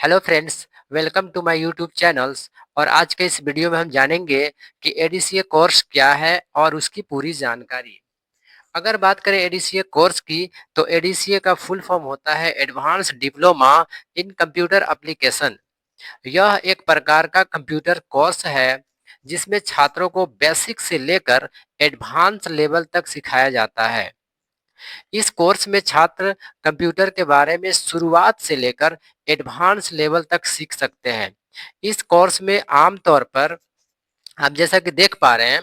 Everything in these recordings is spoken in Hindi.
Hello friends, welcome to my YouTube channels. और आज के इस वीडियो में हम जानेंगे कि एडीसीए कोर्स क्या है और उसकी पूरी जानकारी। अगर बात करें एडीसीए कोर्स की, तो एडीसीए का फुल फॉर्म होता है advance diploma in computer application. यह एक प्रकार का कंप्यूटर कोर्स है जिसमें छात्रों को बेसिक से लेकर एडवांस लेवल तक सिखाया जाता है। इस कोर्स में छात्र कंप्यूटर के बारे में शुरुआत से लेकर एडवांस लेवल तक सीख सकते हैं। इस कोर्स में आमतौर पर आप जैसा कि देख पा रहे हैं,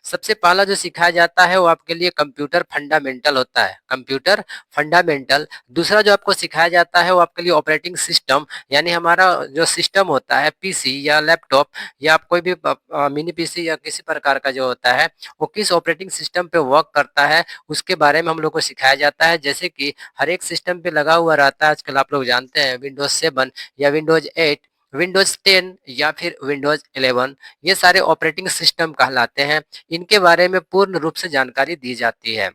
सबसे पहला जो सिखाया जाता है वो आपके लिए कंप्यूटर फंडामेंटल होता है, कंप्यूटर फंडामेंटल। दूसरा जो आपको सिखाया जाता है वो आपके लिए ऑपरेटिंग सिस्टम, यानी हमारा जो सिस्टम होता है पीसी या लैपटॉप या आप कोई भी मिनी पीसी या किसी प्रकार का जो होता है, वो किस ऑपरेटिंग सिस्टम पे वर्क करता है उसके बारे में हम लोग को सिखाया जाता है। जैसे कि हर एक सिस्टम पे लगा हुआ रहता है, आजकल आप लोग जानते हैं विंडोज 7 या विंडोज 8, विंडोज 10 या फिर विंडोज 11, ये सारे ऑपरेटिंग सिस्टम कहलाते हैं। इनके बारे में पूर्ण रूप से जानकारी दी जाती है।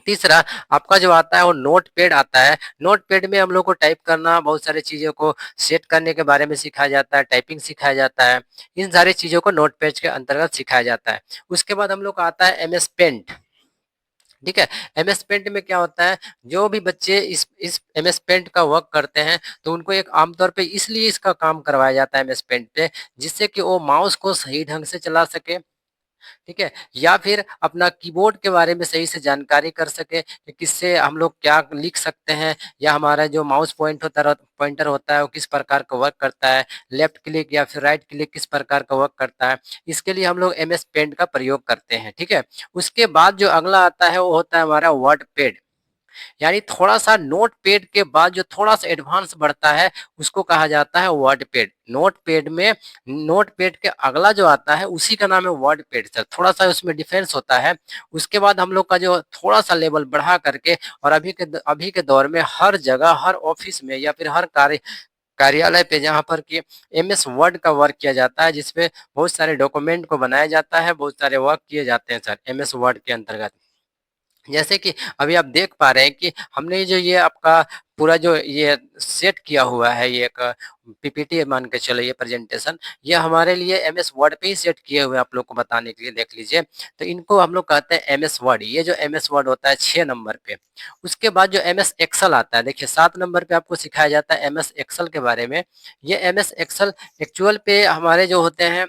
तीसरा आपका जो आता है वो नोट पैड आता है। नोट पैड में हम लोग को टाइप करना, बहुत सारी चीज़ों को सेट करने के बारे में सिखाया जाता है, टाइपिंग सिखाया जाता है। इन सारी चीज़ों को नोट पैड के अंतर्गत सिखाया जाता है। उसके बाद हम लोग का आता है एमएस पेंट। ठीक है, एमएस पेंट में क्या होता है, जो भी बच्चे इस एमएस पेंट का वर्क करते हैं तो उनको एक आमतौर पे इसलिए इसका काम करवाया जाता है एमएस पेंट पे, जिससे कि वो माउस को सही ढंग से चला सके। ठीक है, या फिर अपना कीबोर्ड के बारे में सही से जानकारी कर सके कि किससे हम लोग क्या लिख सकते हैं, या हमारा जो माउस पॉइंटर होता है वो किस प्रकार का वर्क करता है, लेफ्ट क्लिक या फिर राइट क्लिक किस प्रकार का वर्क करता है। इसके लिए हम लोग एमएस पेंट का प्रयोग करते हैं। ठीक है, उसके बाद जो अगला आता है वो होता है हमारा वर्ड पैड, यानी थोड़ा-सा नोटपैड के बाद जो थोड़ा-सा एडवांस बढ़ता है, उसको कहा जाता है वर्डपैड। नोटपैड में नोटपैड के अगला जो आता है, उसी का नाम है वर्डपैड सर, थोड़ा-सा उसमें डिफरेंस होता है। उसके बाद हम लोग का जो थोड़ा-सा लेवल बढ़ा करके, और अभी के दौर में हर जगह, हर ऑफिस में या फिर हर कार्यालय पे जहाँ पर कि एमएस वर्ड का वर्क किया जाता है, जिसपे बहुत सारे डॉक्यूमेंट को बनाया जाता है, बहुत सारे वर्क किए जाते हैं सर, एमएस वर्ड के अंतर्गत। जैसे कि अभी आप देख पा रहे हैं कि हमने जो ये आपका पूरा जो ये सेट किया हुआ है, ये एक पीपीटी मान के चलो, ये प्रेजेंटेशन, ये हमारे लिए एमएस वर्ड पे ही सेट किए हुए हैं आप लोग को बताने के लिए, देख लीजिए। तो इनको हम लोग कहते हैं एमएस वर्ड। ये जो एमएस वर्ड होता है 6 नंबर पे। उसके बाद जो एमएस एक्सेल आता है, देखिए 7 नंबर पे आपको सिखाया जाता है एमएस एक्सेल के बारे में। ये एमएस एक्सेल एक्चुअल पे हमारे जो होते हैं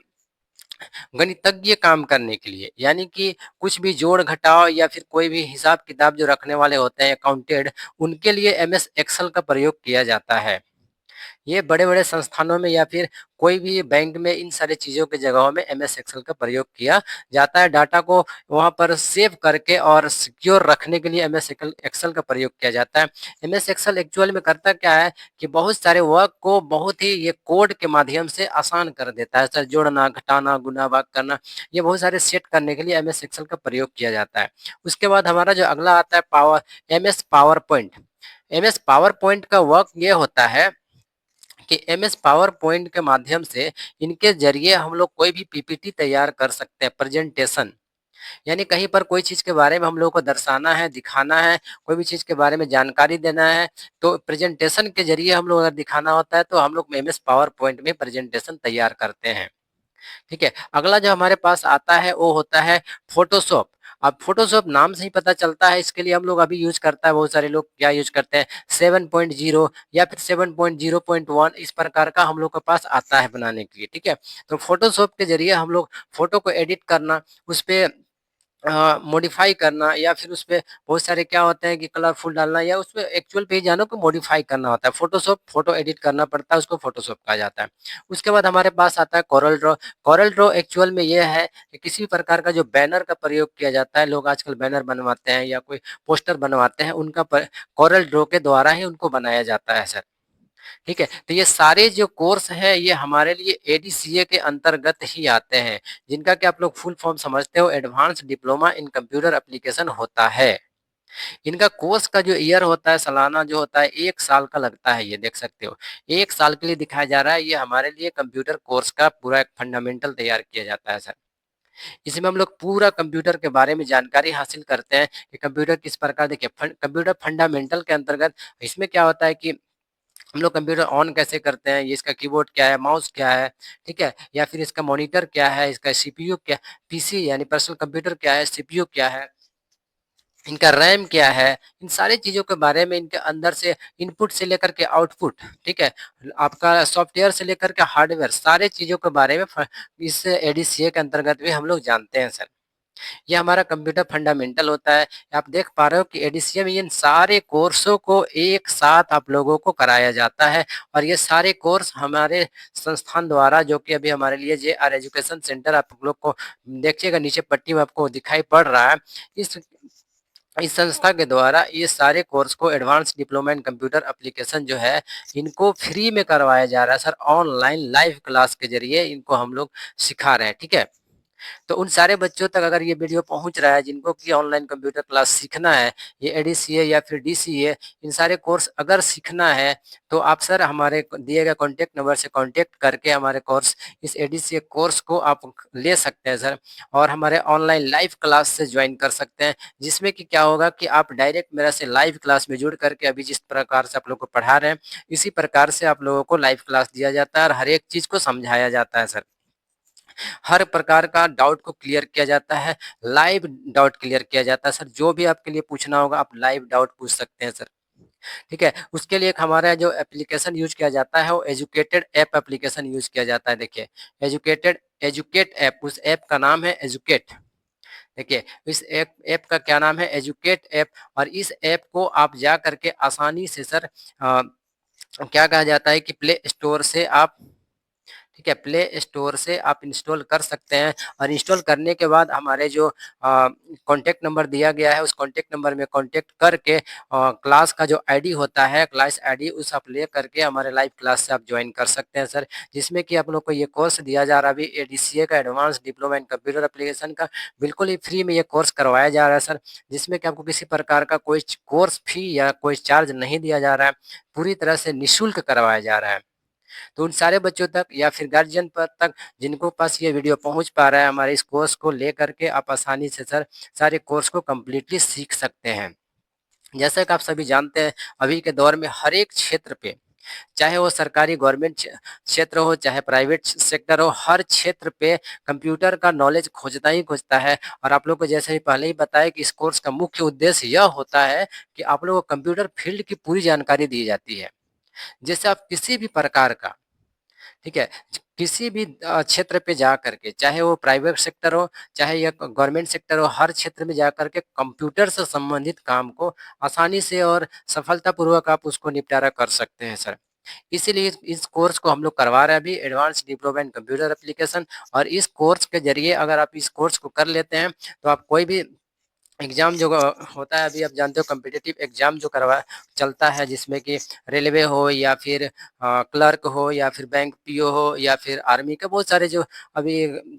गणितज्ञ काम करने के लिए, यानी कि कुछ भी जोड़ घटाव या फिर कोई भी हिसाब किताब जो रखने वाले होते हैं अकाउंटेंट, उनके लिए एमएस एक्सेल का प्रयोग किया जाता है। ये बड़े-बड़े संस्थानों में या फिर कोई भी बैंक में इन सारी चीज़ों की जगहों में एमएस एक्सेल का प्रयोग किया जाता है। डाटा को वहाँ पर सेव करके और सिक्योर रखने के लिए एमएस एक्सेल का प्रयोग किया जाता है। एमएस एक्सेल एक्चुअल में करता क्या है कि बहुत सारे वर्क को बहुत ही ये कोड के माध्यम से आसान कर देता है सर, जोड़ना, घटाना, गुना, भाग करना, ये बहुत सारे सेट करने के लिए एमएस एक्सेल का प्रयोग किया जाता है। उसके बाद हमारा जो अगला आता है MS power point. MS power point का वर्क ये होता है कि एमएस पावर पॉइंट के माध्यम से, इनके ज़रिए हम लोग कोई भी पीपीटी तैयार कर सकते हैं, प्रेज़ेंटेशन। यानी कहीं पर कोई चीज़ के बारे में हम लोगों को दर्शाना है, दिखाना है, कोई भी चीज़ के बारे में जानकारी देना है, तो प्रेज़ेंटेशन के ज़रिए हम लोग अगर दिखाना होता है, तो हम लोग एमएस पावर पॉइंट में प्रेज़ेंटेशन तैयार करते हैं। ठीक है, अगला जो हमारे पास आता है वो होता है फ़ोटोशॉप। अब फ़ोटोशॉप नाम से ही पता चलता है, इसके लिए हम लोग अभी यूज़ करता है, बहुत सारे लोग क्या यूज़ करते हैं 7.0 या फिर 7.0.1, इस प्रकार का हम लोग के पास आता है बनाने के लिए। ठीक है, तो फ़ोटोशॉप के ज़रिए हम लोग फ़ोटो को एडिट करना, उसपे मॉडिफ़ाई करना, या फिर उसपे बहुत सारे क्या होते हैं कि कलरफुल डालना, या उसपे एक्चुअल पेज जानो को मॉडिफ़ाई करना होता है। फ़ोटोशॉप फ़ोटो एडिट करना पड़ता है, उसको फ़ोटोशॉप कहा जाता है। उसके बाद हमारे पास आता है Corel Draw. Corel Draw actual में ये है कि किसी भी प्रकार का जो बैनर का प्रयोग किया जाता है, लोग आजकल बैनर बनवाते हैं या कोई पोस्टर बनवाते हैं, उनका कोरल ड्रॉ के द्वारा ही उनको बनाया जाता है सर। ठीक है, तो ये सारे जो कोर्स हैं ये हमारे लिए एडीसीए के अंतर्गत ही आते हैं, जिनका कि आप लोग फुल फॉर्म समझते हो, advance diploma in computer application होता है। इनका कोर्स का जो ईयर होता है, सालाना जो होता है 1 साल का लगता है, ये देख सकते हो। 1 साल के लिए दिखाया जा रहा है, ये हमारे लिए कंप्यूटर कोर्स का पूरा एक फंडामेंटल तैयार किया जाता है सर। इसमें हम लोग पूरा कंप्यूटर के बारे में जानकारी हासिल करते हैं कि कंप्यूटर किस प्रकार, देखिए कंप्यूटर फंडामेंटल के अंतर्गत इसमें क्या होता है कि हम लोग कंप्यूटर ऑन कैसे करते हैं, ये इसका कीबोर्ड क्या है, माउस क्या है, ठीक है, या फिर इसका मॉनिटर क्या है, इसका सीपीयू क्या, पीसी यानी पर्सनल कंप्यूटर क्या है, सीपीयू क्या है, इनका रैम क्या है, इन सारी चीज़ों के बारे में, इनके अंदर से इनपुट से लेकर के आउटपुट, ठीक है, आपका सॉफ्टवेयर से लेकर के हार्डवेयर, सारे चीज़ों के बारे में इस एडीसीए के अंतर्गत भी हम लोग जानते हैं सर। ये हमारा कंप्यूटर फंडामेंटल होता है। आप देख पा रहे हो कि एडीसीए में इन सारे कोर्सों को एक साथ आप लोगों को कराया जाता है और ये सारे कोर्स हमारे संस्थान द्वारा, जो कि अभी हमारे लिए जेआर एजुकेशन सेंटर आप लोग को देखिएगा नीचे पट्टी में आपको दिखाई पड़ रहा है, इस संस्था के द्वारा ये सारे कोर्स को advance diploma in computer application जो है इनको फ्री में करवाया जा रहा है सर। ऑनलाइन लाइव क्लास के जरिए इनको हम लोग सिखा रहे हैं, ठीक है। तो उन सारे बच्चों तक अगर ये वीडियो पहुंच रहा है जिनको कि ऑनलाइन कंप्यूटर क्लास सीखना है, ये एडीसीए या फिर डीसीए, इन सारे कोर्स अगर सीखना है, तो आप सर हमारे दिए गए कॉन्टैक्ट नंबर से कॉन्टैक्ट करके हमारे कोर्स, इस एडीसीए कोर्स को आप ले सकते हैं सर, और हमारे ऑनलाइन लाइव क्लास से ज्वाइन कर सकते हैं, जिसमें कि क्या होगा कि आप डायरेक्ट मेरा से लाइव क्लास में जुड़ करके अभी जिस प्रकार से आप लोग को पढ़ा रहे हैं, इसी प्रकार से आप लोगों को लाइव क्लास दिया जाता है और हर एक चीज़ को समझाया जाता है सर। हर प्रकार का डाउट को क्लियर किया जाता है, लाइव डाउट क्लियर किया जाता है सर। जो भी आपके लिए पूछना होगा आप लाइव डाउट पूछ सकते हैं सर, ठीक है। उसके लिए एक हमारा जो एप्लीकेशन यूज किया जाता है वो एजुकेटेड ऐप एप्लीकेशन यूज किया जाता है। देखिए एजुकेट ऐप, उस ऐप का नाम है एजुकेट। देखिए इस ऐप का क्या नाम है, एजुकेट ऐप। और इस ऐप को आप जा करके आसानी से सर क्या कहा जाता है कि प्ले स्टोर से आप, ठीक है, प्ले स्टोर से आप इंस्टॉल कर सकते हैं। और इंस्टॉल करने के बाद हमारे जो कॉन्टैक्ट नंबर दिया गया है उस कॉन्टैक्ट नंबर में कॉन्टैक्ट करके क्लास का जो आईडी होता है, क्लास आईडी, उस आप ले करके हमारे लाइव क्लास से आप ज्वाइन कर सकते हैं सर। जिसमें कि आप लोग को ये कोर्स दिया जा रहा है अभी एडीसीए का, advance diploma in computer application का, बिल्कुल ही फ्री में ये कोर्स करवाया जा रहा है सर। जिसमें कि आपको किसी प्रकार का कोई कोर्स फी या कोई चार्ज नहीं दिया जा रहा है, पूरी तरह से निःशुल्क करवाया जा रहा है। तो उन सारे बच्चों तक या फिर गार्जियन पर तक जिनको पास ये वीडियो पहुंच पा रहा है, हमारे इस कोर्स को लेकर के आप आसानी से सर सारे कोर्स को कम्प्लीटली सीख सकते हैं। जैसा कि आप सभी जानते हैं अभी के दौर में हर एक क्षेत्र पे, चाहे वो सरकारी गवर्नमेंट क्षेत्र हो चाहे प्राइवेट सेक्टर हो, हर क्षेत्र पे कंप्यूटर का नॉलेज खोजता ही खोजता है। और आप लोग को जैसे ही पहले ही बताया कि इस कोर्स का मुख्य उद्देश्य यह होता है कि आप लोगों को कंप्यूटर फील्ड की पूरी जानकारी दी जाती है। जैसे आप किसी भी प्रकार का, ठीक है, किसी भी क्षेत्र पे जा करके, चाहे वो प्राइवेट सेक्टर हो चाहे या गवर्नमेंट सेक्टर हो, हर क्षेत्र में जा करके कंप्यूटर से संबंधित काम को आसानी से और सफलतापूर्वक आप उसको निपटारा कर सकते हैं सर। इसीलिए इस कोर्स को हम लोग करवा रहे हैं अभी, advance diploma in computer application. और इस कोर्स के जरिए अगर आप इस कोर्स को कर लेते हैं तो आप कोई भी एग्ज़ाम जो होता है, अभी आप जानते हो कॉम्पिटिटिव एग्ज़ाम जो करवा चलता है, जिसमें कि रेलवे हो या फिर क्लर्क हो या फिर बैंक पीओ हो या फिर आर्मी का, बहुत सारे जो अभी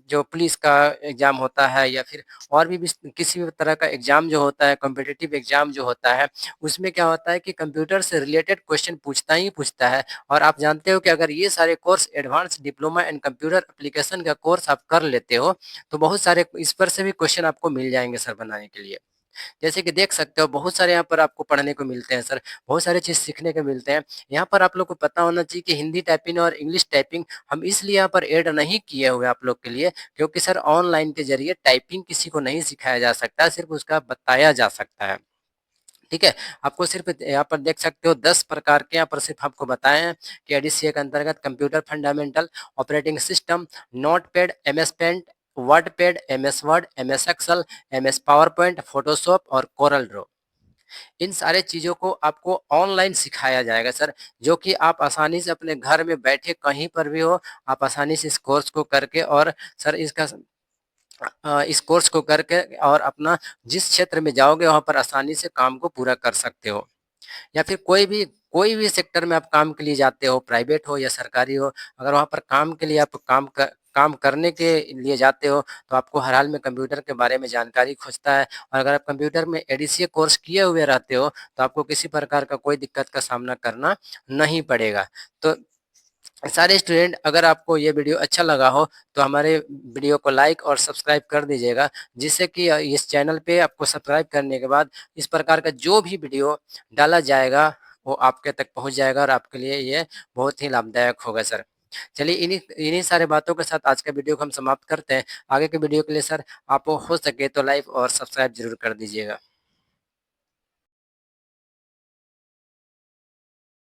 जो पुलिस का एग्ज़ाम होता है या फिर और भी किसी भी तरह का एग्ज़ाम जो होता है, कॉम्पिटिटिव एग्ज़ाम जो होता है, उसमें क्या होता है कि कंप्यूटर से रिलेटेड क्वेश्चन पूछता ही पूछता है। और आप जानते हो कि अगर ये सारे course advance diploma in computer application का कोर्स आप कर लेते हो तो बहुत सारे इस पर से भी क्वेश्चन आपको मिल जाएँगे सर बनाने के लिए। जैसे कि देख सकते हो बहुत सारे यहाँ पर आपको पढ़ने को मिलते हैं सर, बहुत सारी चीज़ सीखने को मिलते हैं। यहाँ पर आप लोग को पता होना चाहिए कि हिंदी टाइपिंग और इंग्लिश टाइपिंग हम इसलिए यहाँ पर ऐड नहीं किए हुए आप लोग के लिए, क्योंकि सर ऑनलाइन के ज़रिए टाइपिंग किसी को नहीं सिखाया जा सकता, सिर्फ़ उसका बताया जा सकता है। ठीक है? आपको सिर्फ़ यहाँ पर देख सकते हो 10 प्रकार के यहाँ पर सिर्फ़ आपको बताए हैं कि एडीसीए के अंतर्गत computer fundamental, operating system, notepad, MS Paint, WordPad, MS Word, MS Excel, MS PowerPoint, Photoshop और कोरल ड्रॉ। इन सारे चीज़ों को आपको ऑनलाइन सिखाया जाएगा सर, जो कि आप आसानी से अपने घर में बैठे कहीं पर भी हो, आप आसानी से इस कोर्स को करके और सर इसका इस कोर्स को करके और अपना जिस क्षेत्र में जाओगे वहाँ पर आसानी से काम को पूरा कर सकते हो। या फिर कोई भी सेक्टर में आप काम के लिए जाते हो, प्राइवेट हो या सरकारी हो, अगर वहाँ पर काम के लिए आप काम करने के लिए जाते हो, तो आपको हर हाल में कंप्यूटर के बारे में जानकारी खोजता है। और अगर आप कंप्यूटर में एडीसीए कोर्स किए हुए रहते हो, तो आपको किसी प्रकार का कोई दिक्कत का सामना करना नहीं पड़ेगा। तो सारे स्टूडेंट, अगर आपको ये वीडियो अच्छा लगा हो, तो हमारे वीडियो को लाइक और सब्सक्राइब कर दीजिएगा, जिससे कि इस चैनल पे आपको सब्सक्राइब करने के बाद इस प्रकार का जो भी वीडियो डाला जाएगा वो आपके तक पहुँच जाएगा और आपके लिए ये बहुत ही लाभदायक होगा सर। चलिए इन्हीं इन्हीं सारे बातों के साथ आज का वीडियो को हम समाप्त करते हैं। आगे के वीडियो के लिए सर आप हो सके तो लाइक और सब्सक्राइब ज़रूर कर दीजिएगा।